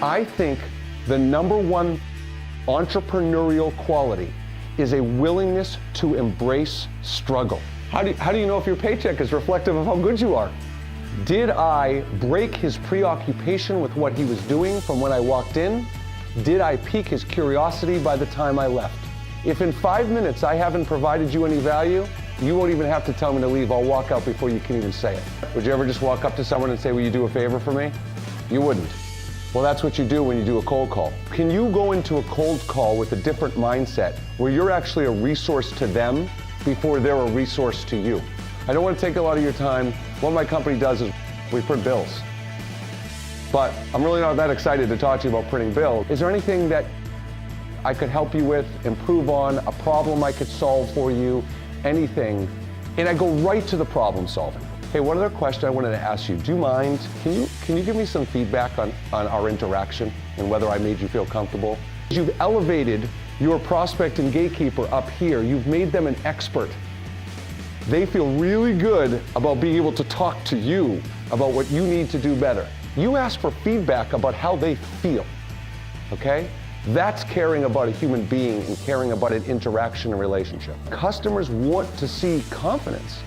I think the number one entrepreneurial quality is a willingness to embrace struggle. How do you know if your paycheck is reflective of how good you are? Did I break his preoccupation with what he was doing from when I walked in? Did I pique his curiosity by the time I left? If in 5 minutes I haven't provided you any value, you won't even have to tell me to leave. I'll walk out before you can even say it. Would you ever just walk up to someone and say, will you do a favor for me? You wouldn't. Well, that's what you do when you do a cold call. Can you go into a cold call with a different mindset where you're actually a resource to them before they're a resource to you? I don't want to take a lot of your time. What my company does is we print bills. But I'm really not that excited to talk to you about printing bills. Is there anything that I could help you with, improve on, a problem I could solve for you, anything? And I go right to the problem solving. Hey, one other question I wanted to ask you. Do you mind, can you give me some feedback on our interaction and whether I made you feel comfortable? You've elevated your prospect and gatekeeper up here. You've made them an expert. They feel really good about being able to talk to you about what you need to do better. You ask for feedback about how they feel, okay? That's caring about a human being and caring about an interaction and relationship. Customers want to see confidence.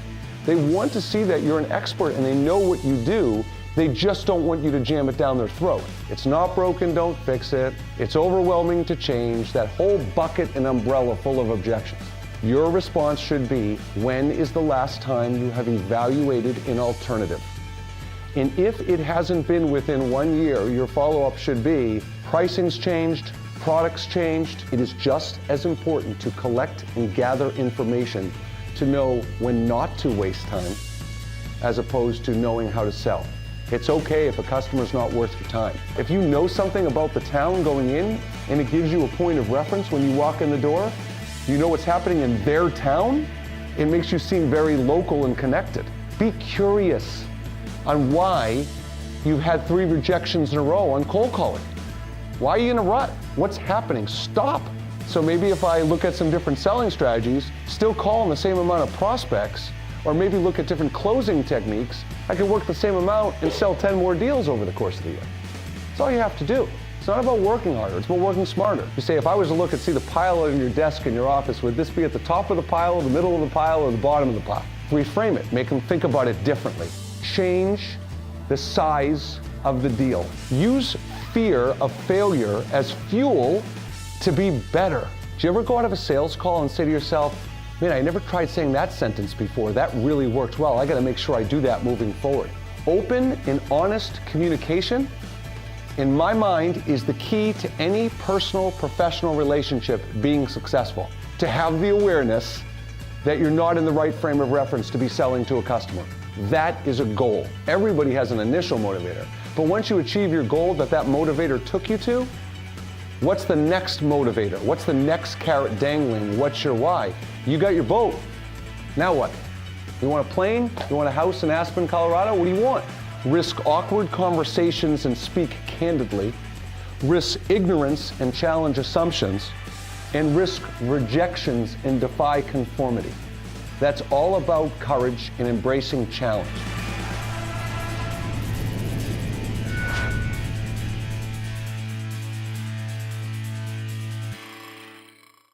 They want to see that you're an expert and they know what you do. They just don't want you to jam it down their throat. It's not broken, don't fix it. It's overwhelming to change. That whole bucket and umbrella full of objections. Your response should be, when is the last time you have evaluated an alternative? And if it hasn't been within 1 year, your follow-up should be, pricing's changed, products changed. It is just as important to collect and gather information to know when not to waste time as opposed to knowing how to sell. It's okay if a customer's not worth your time. If you know something about the town going in and it gives you a point of reference when you walk in the door, you know what's happening in their town, it makes you seem very local and connected. Be curious on why you've had 3 rejections in a row on cold calling. Why are you in a rut? What's happening? Stop. So maybe if I look at some different selling strategies, still call on the same amount of prospects, or maybe look at different closing techniques, I can work the same amount and sell 10 more deals over the course of the year. That's all you have to do. It's not about working harder, it's about working smarter. You say, if I was to look and see the pile on your desk in your office, would this be at the top of the pile, the middle of the pile, or the bottom of the pile? Reframe it, make them think about it differently. Change the size of the deal. Use fear of failure as fuel to be better. Do you ever go out of a sales call and say to yourself, man, I never tried saying that sentence before. That really worked well. I gotta make sure I do that moving forward. Open and honest communication, in my mind, is the key to any personal, professional relationship being successful. To have the awareness that you're not in the right frame of reference to be selling to a customer. That is a goal. Everybody has an initial motivator. But once you achieve your goal that motivator took you to, what's the next motivator? What's the next carrot dangling? What's your why? You got your boat. Now what? You want a plane? You want a house in Aspen, Colorado? What do you want? Risk awkward conversations and speak candidly. Risk ignorance and challenge assumptions. And risk rejections and defy conformity. That's all about courage and embracing challenge.